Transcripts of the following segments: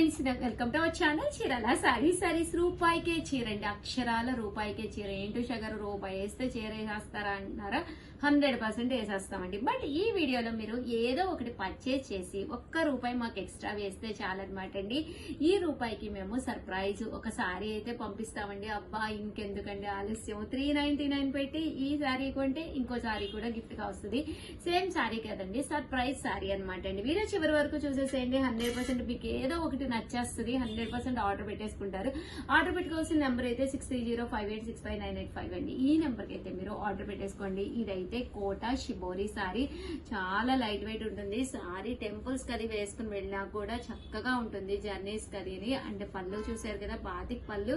Friends, welcome to our channel చీరల సారీస్ రూపాయికే చీర అండి. అక్షరాల రూపాయికే చీర. ఏంటో షగర్ రూపాయి వేస్తే చీర వేసేస్తారా అంటున్నారా? 100% వేసేస్తామండి. బట్ ఈ వీడియోలో మీరు ఏదో ఒకటి పర్చేజ్ చేసి ₹1 మాకు ఎక్స్ట్రా వేస్తే చాలన్నమాట అండి. ఈ రూపాయికి మేము సర్ప్రైజ్ ఒక సారీ అయితే పంపిస్తామండి. అబ్బా ఇంకెందుకండి ఆలస్యం, 399 పెట్టి ఈ సారీ కొంటే ఇంకో సారీ కూడా గిఫ్ట్ గా వస్తుంది. సేమ్ సారీ కదండి, సర్ప్రైజ్ సారీ అనమాట అండి. వీడియో చివరి వరకు చూసేసేయండి. 100% మీకు ఏదో ఒకటి నచ్చేస్తుంది. 100% ఆర్డర్ పెట్టేసుకుంటారు. ఆర్డర్ పెట్టుకోవాల్సిన నెంబర్ అయితే 6305865985 అండి. ఈ నెంబర్ కి అయితే మీరు ఆర్డర్ పెట్టేసుకోండి. ఇదైతే కోటా షిబోరి సారీ, చాలా లైట్ వెయిట్ ఉంటుంది. సారీ టెంపుల్స్ కది వేసుకుని వెళ్ళినా కూడా చక్కగా ఉంటుంది. జర్నీస్ కదిని అండ్ పళ్ళు చూసారు కదా, బాతిక్ పళ్ళు.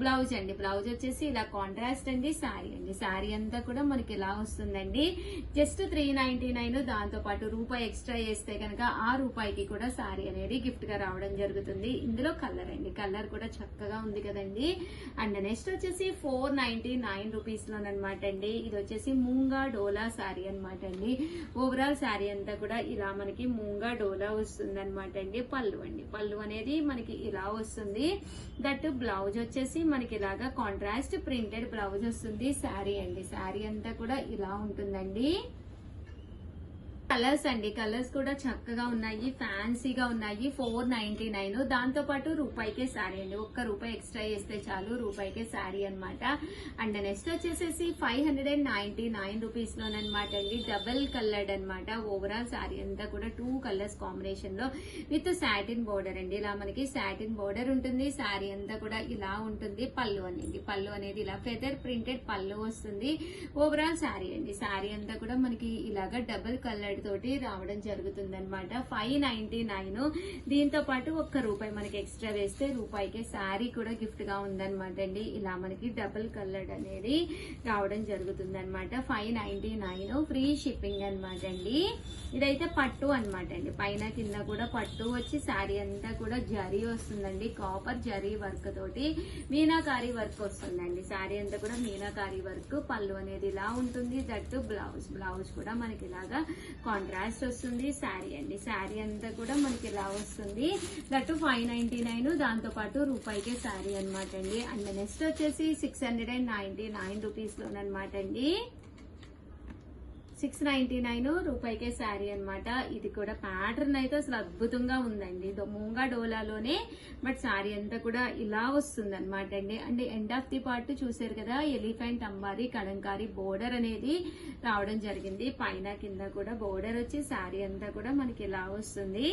బ్లౌజ్ అండి, బ్లౌజ్ వచ్చేసి ఇలా కాంట్రాస్ట్ అండి. సారీ అంతా కూడా మనకి ఇలా వస్తుందండి. జస్ట్ 399. దాంతో పాటు రూపాయి ఎక్స్ట్రా వేస్తే కనుక ఆ రూపాయికి కూడా సారీ అనేది గిఫ్ట్ గా రావడం జరుగుతుంది. ఇందులో కలర్ అండి, కలర్ కూడా చక్కగా ఉంది కదండి. అండ్ నెక్స్ట్ వచ్చేసి 499 రూపీస్ లోనమాట అండి. ఇది వచ్చేసి మూంగా డోలా సారీ అనమాట అండి. ఓవరాల్ సారీ అంతా కూడా ఇలా మనకి మూంగా డోలా వస్తుంది అనమాట అండి. పళ్ళు అండి, పళ్ళు అనేది మనకి ఇలా వస్తుంది. దట్ బ్లౌజ్ వచ్చేసి మనకి ఇలాగా కాంట్రాస్ట్ ప్రింటెడ్ బ్లౌజ్ వస్తుంది. సారీ అండి, సారీ అంతా కూడా ఇలా ఉంటుందండి. కలర్స్ అండి, కలర్స్ కూడా చక్కగా ఉన్నాయి, ఫ్యాన్సీగా ఉన్నాయి. 499. దాంతో పాటు రూపాయికే సారీ అండి. ₹1 ఎక్స్ట్రా వేస్తే చాలు, రూపాయికే సారీ అనమాట. అండ్ నెక్స్ట్ వచ్చేసేసి 599 రూపీస్ లోనమాట అండి. డబల్ కలర్డ్ అనమాట. ఓవరాల్ సారీ అంతా కూడా 2 కలర్స్ కాంబినేషన్ లో విత్ సాటిన్ బోర్డర్ అండి. ఇలా మనకి సాటిన్ బోర్డర్ ఉంటుంది. సారీ అంతా కూడా ఇలా ఉంటుంది. పళ్ళు అనేది, పళ్ళు అనేది ఇలా ఫెదర్ ప్రింటెడ్ పళ్ళు వస్తుంది. ఓవరాల్ సారీ అండి, సారీ అంతా కూడా మనకి ఇలాగా డబల్ కలర్డ్ తోటి రావడం జరుగుతుంది అనమాట. 599. దీంతో పాటు ₹1 మనకి ఎక్స్ట్రా వేస్తే రూపాయికే శారీ కూడా గిఫ్ట్ గా ఉందన్నమాట అండి. ఇలా మనకి డబుల్ కలర్డ్ అనేది రావడం జరుగుతుంది అనమాట. 599 ఫ్రీ షిప్పింగ్ అనమాట అండి. ఇదైతే పట్టు అనమాట అండి. పైన కింద కూడా పట్టు వచ్చి శారీ అంతా కూడా జరీ వస్తుందండి. కాపర్ జరీ వర్క్ తోటి మీనాకారి వర్క్ వస్తుందండి. శారీ అంతా కూడా మీనాకారి వర్క్. పళ్ళు అనేది ఇలా ఉంటుంది. దట్టు బ్లౌజ్, బ్లౌజ్ కూడా మనకి ఇలాగా కాంట్రాస్ట్ వస్తుంది. శారీ అండి, శారీ అంతా కూడా మనకి ఇలా వస్తుంది. దట్టు 599. దాంతో పాటు రూపాయికే శారీ అనమాట అండి. అండ్ నెక్స్ట్ వచ్చేసి 699 రూపీస్ లోనమాట అండి. 699 రూపాయికే శారీ అనమాట. ఇది కూడా ప్యాటర్న్ అయితే అసలు అద్భుతంగా ఉందండి. మూంగా డోలాలోనే బట్ శారీ అంతా కూడా ఇలా వస్తుంది అనమాట అండి. And end of the part చూసారు కదా, ఎలిఫెంట్ అంబారీ కలంకారీ బోర్డర్ అనేది రావడం జరిగింది. పైన కింద కూడా బోర్డర్ వచ్చి శారీ అంతా కూడా మనకి ఇలా వస్తుంది.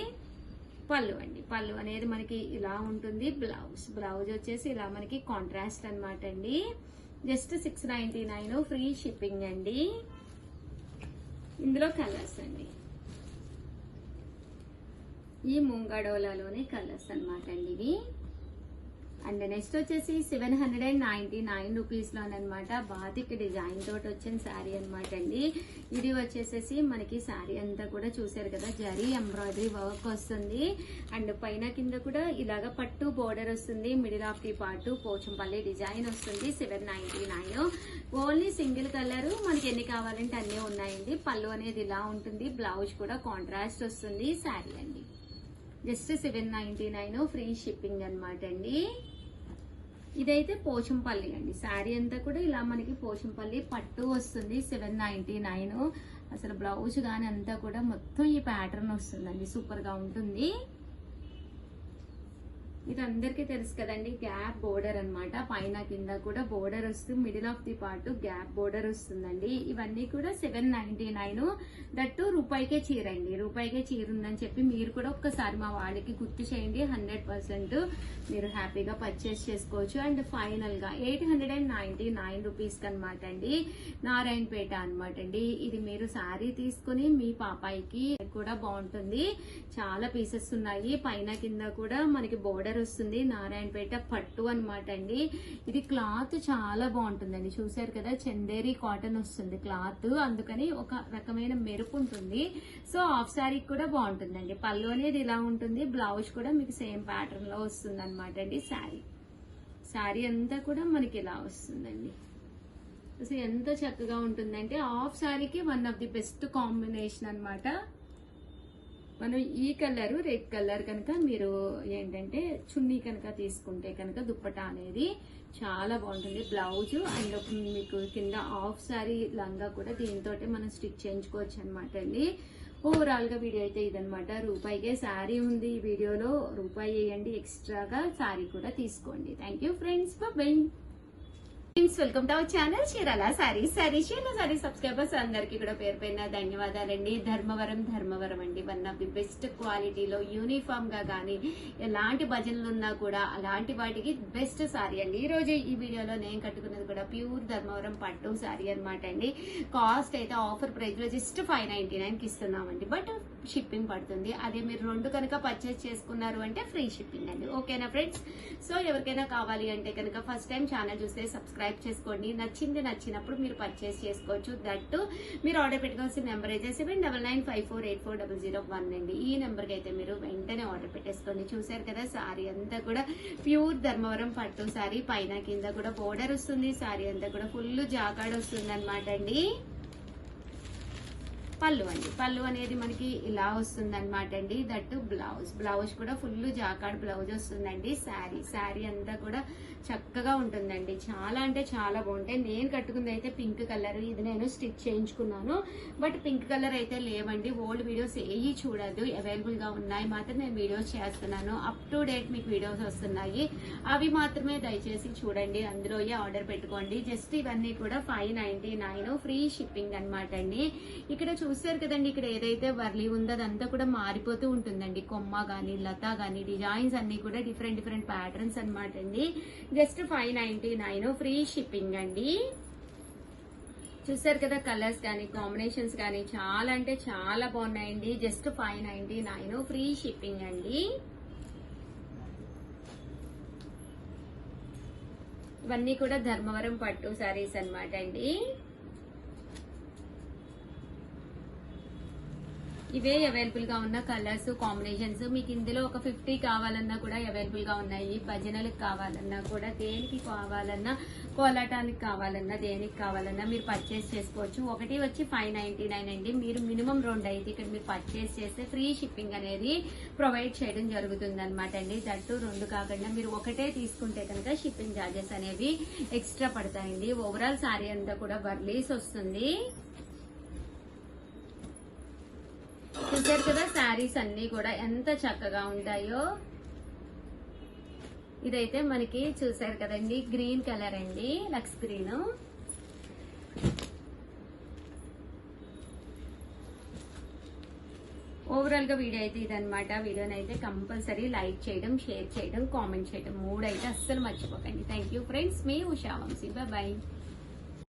పళ్ళు అండి, పళ్ళు అనేది మనకి ఇలా ఉంటుంది. బ్లౌజ్, బ్లౌజ్ వచ్చేసి ఇలా మనకి కాంట్రాస్ట్ అనమాట అండి. జస్ట్ 699 ఫ్రీ షిప్పింగ్ అండి. ఇందులో కలర్స్ అండి, ఈ ముంగడోలాలోని కలర్స్ అనమాట అండి ఇవి. అండ్ నెక్స్ట్ వచ్చేసి 799 రూపీస్ లోనమాట. బాతిక్ డిజైన్ తోటి వచ్చిన శారీ అనమాట అండి. ఇది వచ్చేసేసి మనకి శారీ అంతా కూడా చూసారు కదా, జరీ ఎంబ్రాయిడరీ వర్క్ వస్తుంది. అండ్ పైన కింద కూడా ఇలాగ పట్టు బోర్డర్ వస్తుంది. Middle of the part Pochampally design వస్తుంది. 799. ఓన్లీ సింగిల్ కలర్, మనకి ఎన్ని కావాలంటే అన్నీ ఉన్నాయండి. పళ్ళు అనేది ఇలా ఉంటుంది. బ్లౌజ్ కూడా కాంట్రాస్ట్ వస్తుంది. శారీ అండి, జస్ట్ 799 ఫ్రీ షిప్పింగ్ అనమాట అండి. ఇదైతే పోచంపల్లి అండి. శారీ అంతా కూడా ఇలా మనకి పోచంపల్లి పట్టు వస్తుంది. 799. అసలు బ్లౌజ్ గాని అంతా కూడా మొత్తం ఈ ప్యాటర్న్ వస్తుందండి. సూపర్ గా ఉంటుంది. ఇది అందరికీ తెలుసు కదండి, గ్యాప్ బోర్డర్ అనమాట. పైన కింద కూడా బోర్డర్ వస్తుంది. Middle of the part gap border వస్తుందండి. ఇవన్నీ కూడా 799. దట్టు రూపాయికే చీర అండి. రూపాయికే చీర ఉందని చెప్పి మీరు కూడా ఒక్కసారి మా వాళ్ళకి గుర్తు చేయండి. 100% మీరు హ్యాపీగా పర్చేస్ చేసుకోవచ్చు. అండ్ ఫైనల్ గా 899 రూపీస్ అనమాట అండి. నారాయణపేట అనమాట అండి. ఇది మీరు శారీ తీసుకుని మీ పాపాయికి కూడా బాగుంటుంది. చాలా పీసెస్ ఉన్నాయి. పైన కింద కూడా మనకి బోర్డర్ వస్తుంది. నారాయణపేట పట్టు అనమాట అండి. ఇది క్లాత్ చాలా బాగుంటుందండి. చూసారు కదా, చందేరి కాటన్ వస్తుంది క్లాత్, అందుకని ఒక రకమైన మెరుపు ఉంటుంది. సో హాఫ్ శారీ కూడా బాగుంటుందండి. పళ్ళు అనేది ఇలా ఉంటుంది. బ్లౌజ్ కూడా మీకు సేమ్ ప్యాటర్న్ లో వస్తుంది అనమాట అండి. శారీ అంతా కూడా మనకి ఇలా వస్తుందండి. అసలు ఎంత చక్కగా ఉంటుందంటే హాఫ్ శారీకి one of the best combination అనమాట. మనం ఈ కలర్ రెడ్ కలర్ కనుక మీరు ఏంటంటే చున్నీ కనుక తీసుకుంటే కనుక దుప్పటా అనేది చాలా బాగుంటుంది. బ్లౌజ్ అండ్ మీకు కింద హాఫ్ సారీ లంగా కూడా దీంతో మనం స్టిచ్ చేయించుకోవచ్చు అనమాట అండి. ఓవరాల్ గా వీడియో అయితే ఇదనమాట. రూపాయికే శారీ ఉంది ఈ వీడియోలో. రూపాయి వేయండి, ఎక్స్ట్రాగా శారీ కూడా తీసుకోండి. Thank you friends, by. Friends, welcome to our channel Chirala saris subscribers అందరికీ కూడా పేరు పేరున ధన్యవాదాలండి. ధర్మవరం అండి, వన్ ఆఫ్ ది బెస్ట్ క్వాలిటీలో యూనిఫామ్ గా కానీ ఎలాంటి భజనలు ఉన్నా కూడా అలాంటి వాటికి బెస్ట్ సారీ అండి. ఈ రోజు ఈ వీడియోలో నేను కట్టుకున్నది కూడా ప్యూర్ ధర్మవరం పట్టు సారీ అనమాట అండి. కాస్ట్ అయితే ఆఫర్ ప్రైస్ లో జస్ట్ 599 కి ఇస్తున్నామండి. బట్ షిప్పింగ్ పడుతుంది. అదే మీరు 2 కనుక పర్చేస్ చేసుకున్నారు అంటే ఫ్రీ షిప్పింగ్ అండి. ఓకేనా ఫ్రెండ్స్? సో ఎవరికైనా కావాలి అంటే కనుక ఫస్ట్ టైం ఛానల్ చూస్తే సబ్స్క్రైబ్ చేసుకోండి. నచ్చినప్పుడు మీరు పర్చేస్ చేసుకోవచ్చు. దట్టు మీరు ఆర్డర్ పెట్టుకోవాల్సిన నెంబర్ అయితే 799954840001 అండి. ఈ నెంబర్ కి అయితే మీరు వెంటనే ఆర్డర్ పెట్టేసుకోండి. చూసారు కదా, సారీ అంతా కూడా ప్యూర్ ధర్మవరం పట్టు సారీ. పైన కింద కూడా బోర్డర్ వస్తుంది. సారీ అంతా కూడా ఫుల్ జాకాడ్ వస్తుంది అనమాట అండి. పళ్ళు అనేది మనకి ఇలా వస్తుంది అనమాట అండి. దట్టు బ్లౌజ్ కూడా ఫుల్ జాకాడ్ బ్లౌజ్ వస్తుందండి. శారీ అంతా కూడా చక్కగా ఉంటుందండి. చాలా అంటే చాలా బాగుంటాయి. నేను కట్టుకుంది అయితే పింక్ కలర్. ఇది నేను స్టిచ్ చేయించుకున్నాను. బట్ పింక్ కలర్ అయితే లేవండి. ఓల్డ్ వీడియోస్ ఏవి చూడదు, అవైలబుల్ గా ఉన్నాయి మాత్రం నేను వీడియోస్ చేస్తున్నాను. అప్ టు డేట్ మీకు వీడియోస్ వస్తున్నాయి, అవి మాత్రమే దయచేసి చూడండి. అందులో ఆర్డర్ పెట్టుకోండి. జస్ట్ ఇవన్నీ కూడా 599 ఫ్రీ షిప్పింగ్ అనమాట అండి. ఇక్కడ చూస్తారు కదండి, ఇక్కడ ఏదైతే వర్లీ ఉందో అదంతా కూడా మారిపోతూ ఉంటుందండి. కొమ్మ గానీ లత గానీ డిజైన్స్ అన్ని కూడా డిఫరెంట్ ప్యాటర్న్స్ అనమాట అండి. జస్ట్ 599 ఫ్రీ షిప్పింగ్ అండి. చూసారు కదా, కలర్స్ కానీ కాంబినేషన్స్ కానీ చాలా అంటే చాలా బాగున్నాయండి. జస్ట్ 599 ఫ్రీ షిప్పింగ్ అండి. ఇవన్నీ కూడా ధర్మవరం పట్టు సారీస్ అనమాట అండి. ఇవే అవైలబుల్ గా ఉన్న కలర్స్ కాంబినేషన్స్. మీకు ఇందులో ఒక 50 కావాలన్నా కూడా అవైలబుల్ గా ఉన్నాయి. భజనలకు కావాలన్నా కూడా, దేనికి కావాలన్నా, కోలాటానికి కావాలన్నా, దేనికి కావాలన్నా మీరు పర్చేస్ చేసుకోవచ్చు. ఒకటి వచ్చి 599 అండి. మీరు మినిమం 2 అయితే ఇక్కడ మీరు పర్చేస్ చేస్తే ఫ్రీ షిప్పింగ్ అనేది ప్రొవైడ్ చేయడం జరుగుతుంది అనమాట అండి. దట్టు 2 కాకుండా మీరు ఒకటే తీసుకుంటే కనుక షిప్పింగ్ ఛార్జెస్ అనేవి ఎక్స్ట్రా పడతాయండి. ఓవరాల్ సారీ అంతా కూడా వర్లీస్ వస్తుంది. చూసారు కదా, శారీస్ అన్ని కూడా ఎంత చక్కగా ఉంటాయో. ఇదైతే మనకి చూసారు కదండి, గ్రీన్ కలర్ అండి, లక్స్ గ్రీన్. ఓవరాల్ గా వీడియో అయితే ఇదనమాట. వీడియోని అయితే కంపల్సరీ లైక్ చేయడం, షేర్ చేయడం, కామెంట్ చేయడం 3 అయితే అస్సలు మర్చిపోకండి. థ్యాంక్ యూ ఫ్రెండ్స్, మీ ఉషా వంశీ. బాయ్.